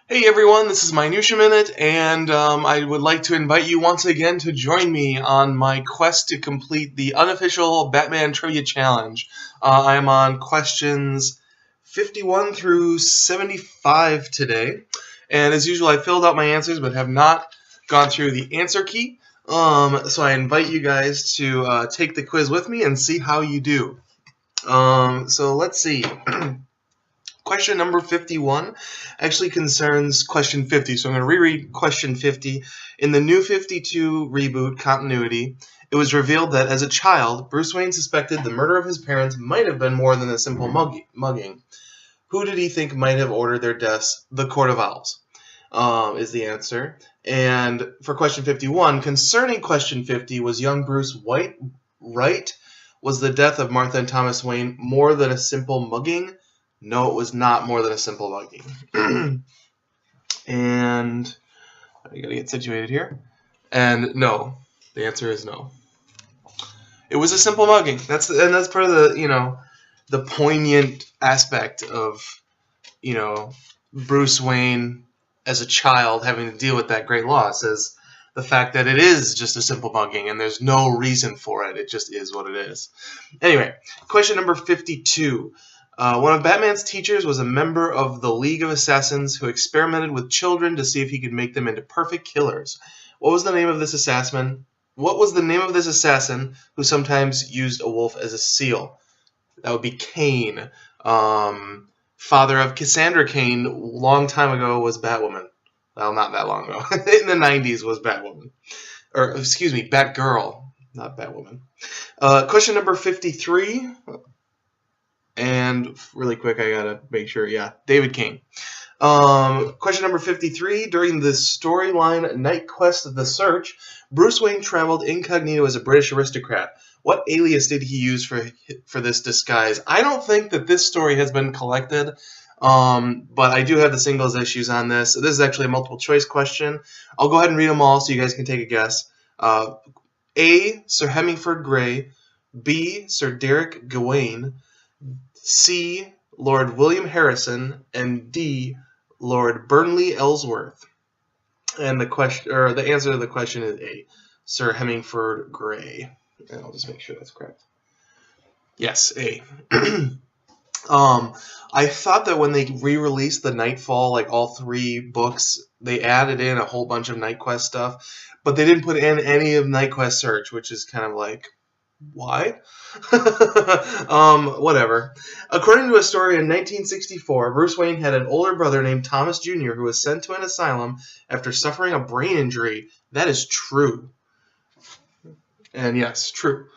Hey everyone, this is my Minutia Minute, and I would like to invite you once again to join me on my quest to complete the unofficial Batman Trivia Challenge. I am on questions 51 through 75 today, and as usual I filled out my answers but have not gone through the answer key, so I invite you guys to take the quiz with me and see how you do. So let's see. Question number 51 actually concerns question 50, so I'm going to reread question 50. In the New 52 reboot continuity, it was revealed that as a child, Bruce Wayne suspected the murder of his parents might have been more than a simple mugging. Who did he think might have ordered their deaths? The Court of Owls is the answer. And for question 51, concerning question 50, was young Bruce right? Was the death of Martha and Thomas Wayne more than a simple mugging? No, it was not more than a simple mugging. And I gotta get situated here. And no, the answer is no. It was a simple mugging. That's part of the poignant aspect of Bruce Wayne as a child having to deal with that great loss, is the fact that it is just a simple mugging and there's no reason for it. It just is what it is. Anyway, question number 52. One of Batman's teachers was a member of the League of Assassins who experimented with children to see if he could make them into perfect killers. What was the name of this assassin? What was the name of this assassin who sometimes used a wolf as a seal? That would be Kane. Father of Cassandra Cain, long time ago, was Batwoman. Well, not that long ago. In the 90s was Batwoman. Or, excuse me, Batgirl, not Batwoman. Question number 53. And really quick, I gotta make sure, David King. Question number 53. During the storyline Night Quest of the Search, Bruce Wayne traveled incognito as a British aristocrat. What alias did he use for this disguise? I don't think that this story has been collected, but I do have the singles issues on this. This is actually a multiple choice question. I'll go ahead and read them all so you guys can take a guess. A, Sir Hemingford Grey. B, Sir Derek Gawain. C, Lord William Harrison, and D, Lord Burnley Ellsworth. And the answer to the question is A, Sir Hemingford Grey. And I'll just make sure that's correct. Yes, A. I thought that when they re-released the Nightfall, like all 3 books, they added in a whole bunch of Night Quest stuff, but they didn't put in any of Night Quest Search, which is kind of like, why? Whatever. According to a story in 1964, Bruce Wayne had an older brother named Thomas Jr. who was sent to an asylum after suffering a brain injury. That is true. And yes, true.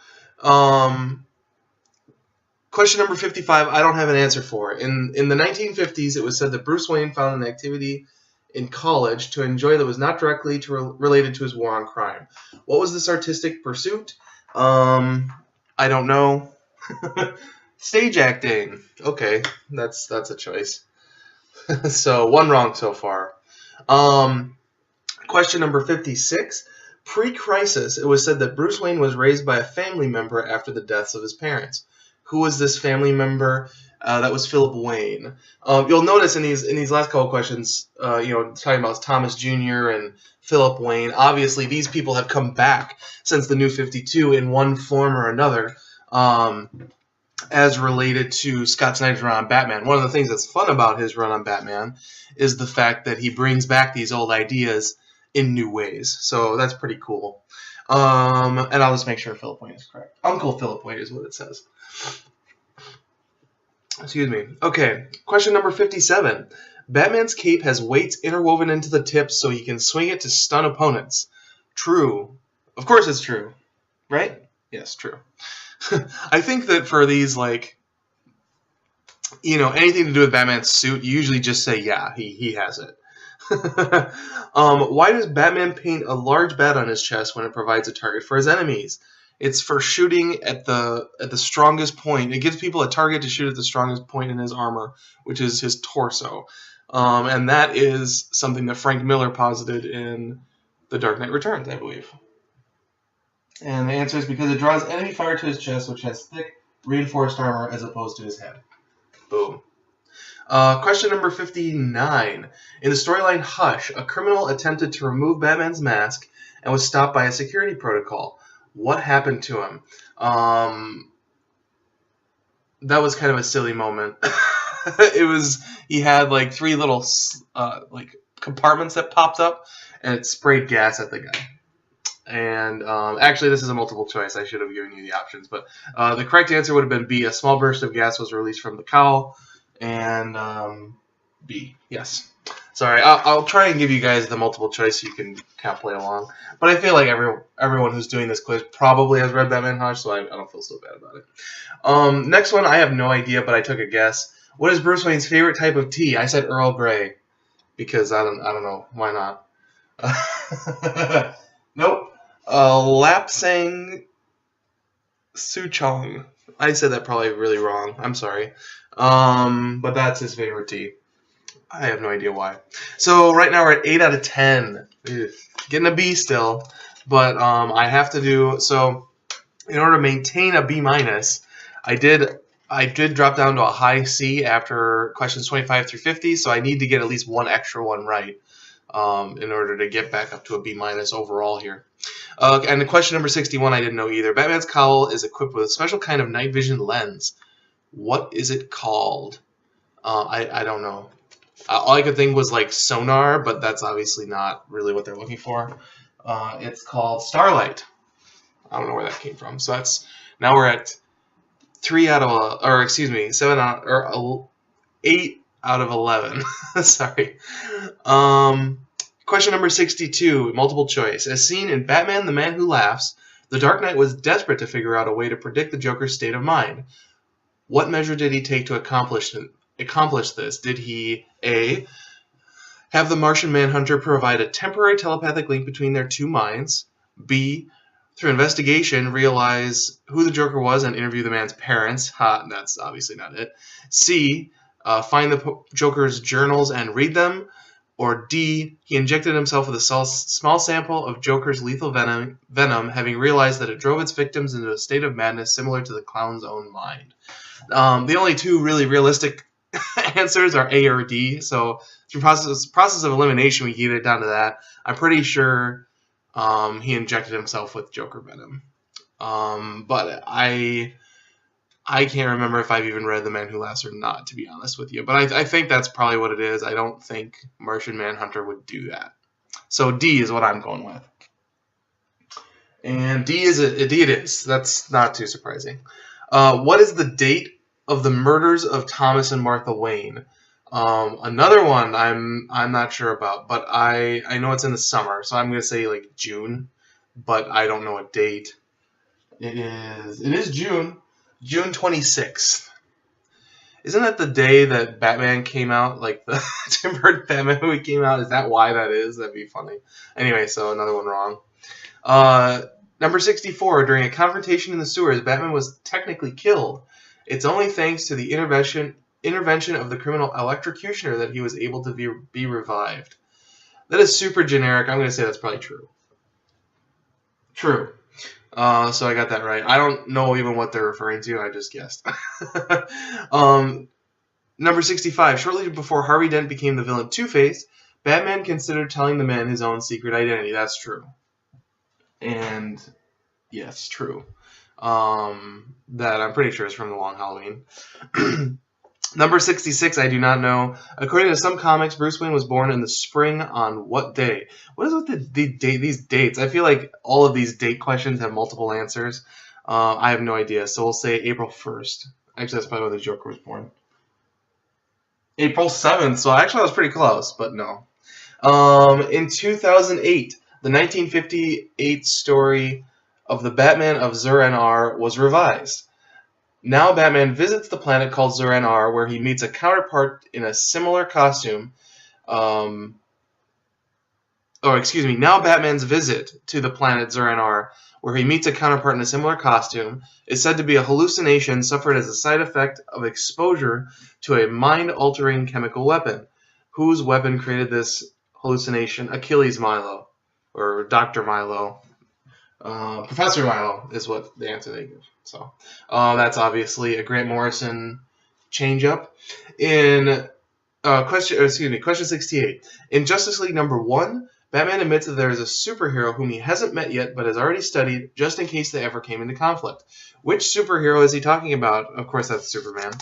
Question number 55, I don't have an answer for. In the 1950s, it was said that Bruce Wayne found an activity in college to enjoy that was not directly related to his war on crime. What was this artistic pursuit? I don't know. Stage acting. Okay, that's a choice. So 1 wrong so far. Question number 56. Pre-crisis, it was said that Bruce Wayne was raised by a family member after the deaths of his parents. Who was this family member? That was Philip Wayne. You'll notice in these last couple questions, talking about Thomas Jr. and Philip Wayne, obviously these people have come back since the New 52 in one form or another, as related to Scott Snyder's run on Batman. One of the things that's fun about his run on Batman is the fact that he brings back these old ideas in new ways. So that's pretty cool. And I'll just make sure Philip Wayne is correct. Uncle Philip Wayne is what it says. Excuse me. Okay, question number 57. Batman's cape has weights interwoven into the tips so he can swing it to stun opponents. True. Of course it's true. Right? Yes, true. I think that for these, anything to do with Batman's suit, you usually just say, yeah, he has it. Why does Batman paint a large bat on his chest when it provides a target for his enemies? It's for shooting at the strongest point. It gives people a target to shoot at the strongest point in his armor, which is his torso. And that is something that Frank Miller posited in The Dark Knight Returns, I believe. And the answer is because it draws enemy fire to his chest, which has thick, reinforced armor as opposed to his head. Boom. Question number 59. In the storyline Hush, a criminal attempted to remove Batman's mask and was stopped by a security protocol. What happened to him? That was kind of a silly moment. He had like 3 little like compartments that popped up, and it sprayed gas at the guy. And actually, this is a multiple choice. I should have given you the options, but the correct answer would have been B. A small burst of gas was released from the cowl, and B. Yes. Sorry, I'll try and give you guys the multiple choice so you can kind of play along. But I feel like everyone who's doing this quiz probably has read Batman Hush, so I don't feel so bad about it. Next one, I have no idea, but I took a guess. What is Bruce Wayne's favorite type of tea? I said Earl Grey because I don't know why not. Nope. Lapsang Souchong. I said that probably really wrong. I'm sorry. But that's his favorite tea. I have no idea why. So right now we're at 8 out of 10. Getting a B still. But I have to do... So in order to maintain a B-, I did drop down to a high C after questions 25 through 50. So I need to get at least one extra one right in order to get back up to a B- overall here. And the question number 61, I didn't know either. Batman's cowl is equipped with a special kind of night vision lens. What is it called? I don't know. All I could think was like sonar, but that's obviously not really what they're looking for. It's called Starlight. I don't know where that came from. So now we're at 8 out of 11. Sorry. Question number 62, multiple choice. As seen in Batman: The Man Who Laughs, the Dark Knight was desperate to figure out a way to predict the Joker's state of mind. What measure did he take to accomplish this? Did he, A, have the Martian Manhunter provide a temporary telepathic link between their two minds, B, through investigation, realize who the Joker was and interview the man's parents, that's obviously not it, C, find the Joker's journals and read them, or D, he injected himself with a small sample of Joker's lethal venom, having realized that it drove its victims into a state of madness similar to the clown's own mind. The only two really realistic answers are A or D, so through process of elimination, we can get it down to that. I'm pretty sure he injected himself with Joker venom. But I can't remember if I've even read The Man Who Laughs or not, to be honest with you. But I think that's probably what it is. I don't think Martian Manhunter would do that. So D is what I'm going with. And D it is. That's not too surprising. What is the date of the murders of Thomas and Martha Wayne? Another one I'm not sure about, but I know it's in the summer, so I'm going to say like June, but I don't know a date. It is June. June 26th. Isn't that the day that Batman came out? Like the Tim Burton Batman movie came out? Is that why that is? That'd be funny. Anyway, so another one wrong. Number 64. During a confrontation in the sewers, Batman was technically killed. It's only thanks to the intervention of the criminal electrocutioner that he was able to be revived. That is super generic. I'm going to say that's probably true. True. So I got that right. I don't know even what they're referring to. I just guessed. Number 65. Shortly before Harvey Dent became the villain Two-Face, Batman considered telling the man his own secret identity. That's true. And yes, true. That I'm pretty sure is from The Long Halloween. Number 66, I do not know. According to some comics, Bruce Wayne was born in the spring on what day? What is with these dates? I feel like all of these date questions have multiple answers. I have no idea, so we'll say April 1st. Actually, that's probably when the Joker was born. April 7th, so actually I was pretty close, but no. In 2008, the 1958 story of the Batman of Zur-En-Arrh was revised. Now Batman visits the planet called Zur-En-Arrh, where he meets a counterpart in a similar costume. Now Batman's visit to the planet Zur-En-Arrh, where he meets a counterpart in a similar costume, is said to be a hallucination suffered as a side effect of exposure to a mind-altering chemical weapon. Whose weapon created this hallucination? Achilles Milo, or Dr. Milo. Professor Milo is what the answer they give. So that's obviously a Grant Morrison change-up. In Question 68. In Justice League #1, Batman admits that there is a superhero whom he hasn't met yet, but has already studied, just in case they ever came into conflict. Which superhero is he talking about? Of course, that's Superman.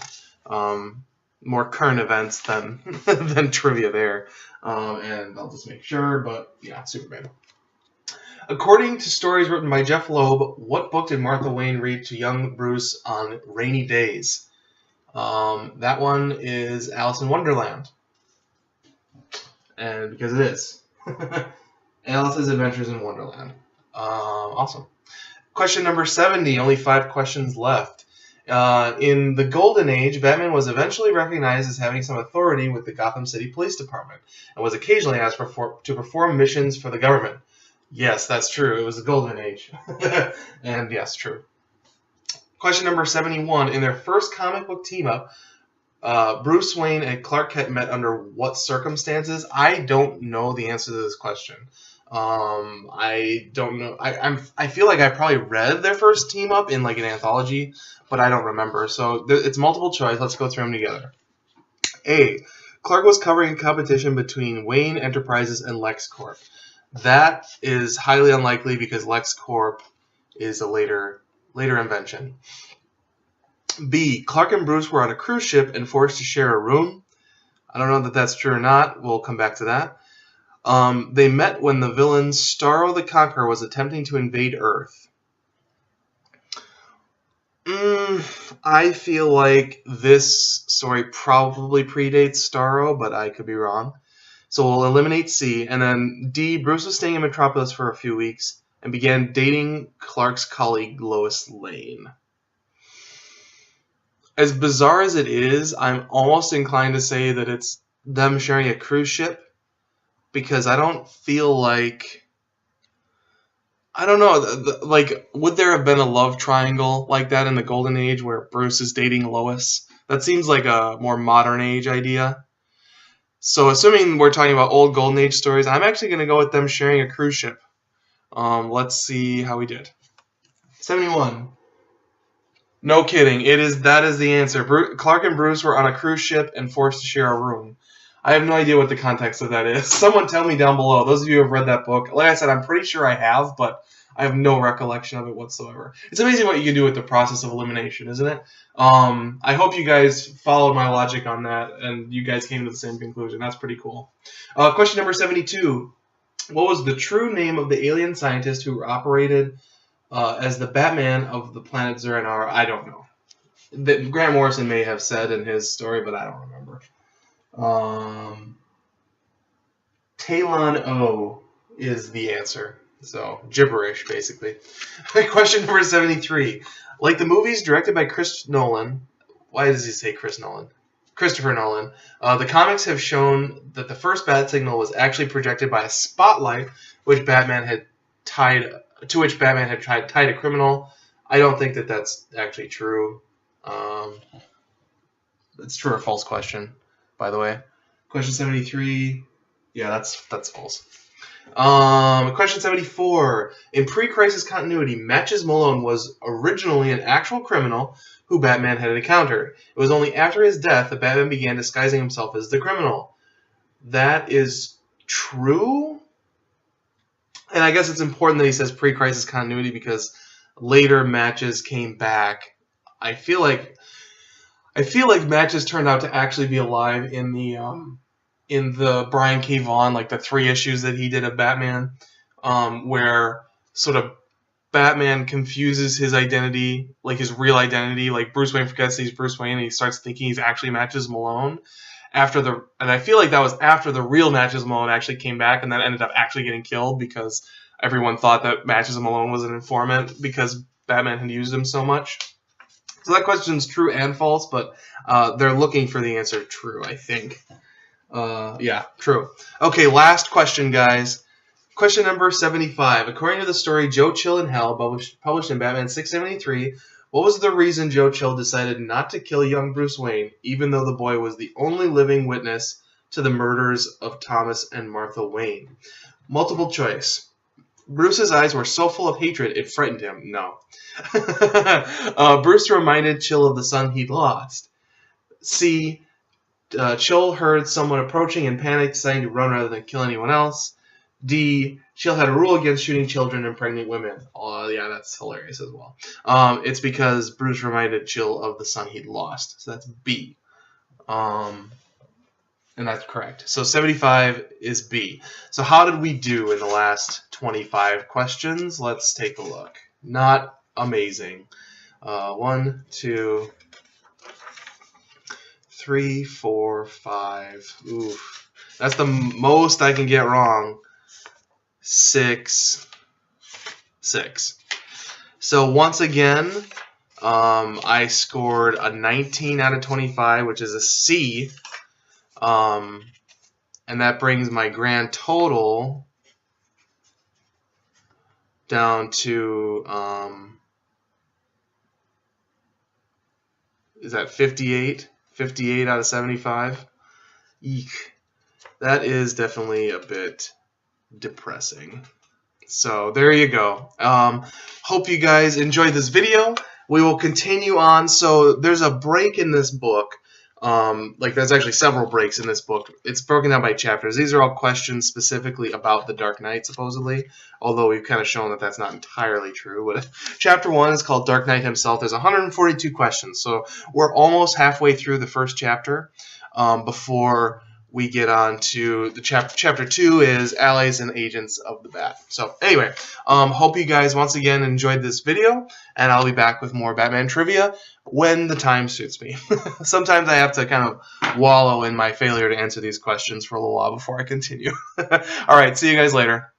More current events than than trivia there. And I'll just make sure, but yeah, Superman. According to stories written by Jeff Loeb, what book did Martha Wayne read to young Bruce on rainy days? That one is Alice in Wonderland. And because it is. Alice's Adventures in Wonderland. Awesome. Question number 70. Only 5 questions left. In the Golden Age, Batman was eventually recognized as having some authority with the Gotham City Police Department and was occasionally asked to perform missions for the government. Yes, that's true. It was the Golden Age. And yes, true. Question number 71. In their first comic book team-up, Bruce Wayne and Clark Kent met under what circumstances? I don't know the answer to this question. I don't know. I feel like I probably read their first team-up in like an anthology, but I don't remember. So it's multiple choice. Let's go through them together. A. Clark was covering competition between Wayne Enterprises and LexCorp. That is highly unlikely because LexCorp is a later invention. B. Clark and Bruce were on a cruise ship and forced to share a room. I don't know that that's true or not. We'll come back to that. They met when the villain Starro the Conqueror was attempting to invade Earth. I feel like this story probably predates Starro, but I could be wrong. So we'll eliminate C. And then D. Bruce was staying in Metropolis for a few weeks and began dating Clark's colleague Lois Lane. As bizarre as it is, I'm almost inclined to say that it's them sharing a cruise ship because I don't feel like... I don't know, like, would there have been a love triangle like that in the Golden Age where Bruce is dating Lois? That seems like a more modern age idea. So assuming we're talking about old Golden Age stories, I'm actually going to go with them sharing a cruise ship. Let's see how we did. 71. No kidding. That is the answer. Clark and Bruce were on a cruise ship and forced to share a room. I have no idea what the context of that is. Someone tell me down below. Those of you who have read that book. Like I said, I'm pretty sure I have, but I have no recollection of it whatsoever. It's amazing what you can do with the process of elimination, isn't it? I hope you guys followed my logic on that, and you guys came to the same conclusion. That's pretty cool. Question number 72. What was the true name of the alien scientist who operated as the Batman of the planet Zur-En-Arrh? I don't know. Grant Morrison may have said in his story, but I don't remember. Talon O is the answer. So, gibberish, basically. Question number 73. Like the movies directed by Chris Nolan, why does he say Chris Nolan? Christopher Nolan. The comics have shown that the first bat signal was actually projected by a spotlight, which Batman had tied a criminal. I don't think that that's actually true. It's true or false question, by the way. Question 73. Yeah, that's false. Question 74. In pre-crisis continuity, Matches Malone was originally an actual criminal who Batman had encountered. It was only after his death that Batman began disguising himself as the criminal. That is true. And I guess it's important that he says pre-crisis continuity because later Matches came back. I feel like Matches turned out to actually be alive in the Brian K. Vaughan, like the 3 issues that he did of Batman, where sort of Batman confuses his identity, like his real identity, like Bruce Wayne forgets that he's Bruce Wayne and he starts thinking he's actually Matches Malone. And I feel like that was after the real Matches Malone actually came back and then ended up actually getting killed because everyone thought that Matches Malone was an informant because Batman had used him so much. So that question's true and false, but they're looking for the answer true, I think. Yeah, true. Okay, last question, guys. Question number 75. According to the story Joe Chill in Hell, published in Batman 673, what was the reason Joe Chill decided not to kill young Bruce Wayne, even though the boy was the only living witness to the murders of Thomas and Martha Wayne? Multiple choice. Bruce's eyes were so full of hatred, it frightened him. No. Bruce reminded Chill of the son he'd lost. C. Chill heard someone approaching and panicked, deciding to run rather than kill anyone else. D. Chill had a rule against shooting children and pregnant women. Oh, yeah, that's hilarious as well. It's because Bruce reminded Chill of the son he'd lost. So that's B. And that's correct. So 75 is B. So how did we do in the last 25 questions? Let's take a look. Not amazing. 1, 2, 3, 4, 5. Oof. That's the most I can get wrong. 6. So once again, I scored a 19 out of 25, which is a C. And that brings my grand total down to, is that 58? 58 out of 75? Eek. That is definitely a bit depressing. So there you go. Hope you guys enjoyed this video. We will continue on. So there's a break in this book. There's actually several breaks in this book. It's broken down by chapters. These are all questions specifically about the Dark Knight, supposedly, although we've kind of shown that that's not entirely true. But chapter 1 is called Dark Knight himself. There's 142 questions, so we're almost halfway through the first chapter before we get on to the chapter 2 is Allies and Agents of the Bat. So anyway, hope you guys once again enjoyed this video, and I'll be back with more Batman trivia when the time suits me. Sometimes I have to kind of wallow in my failure to answer these questions for a little while before I continue. All right, see you guys later.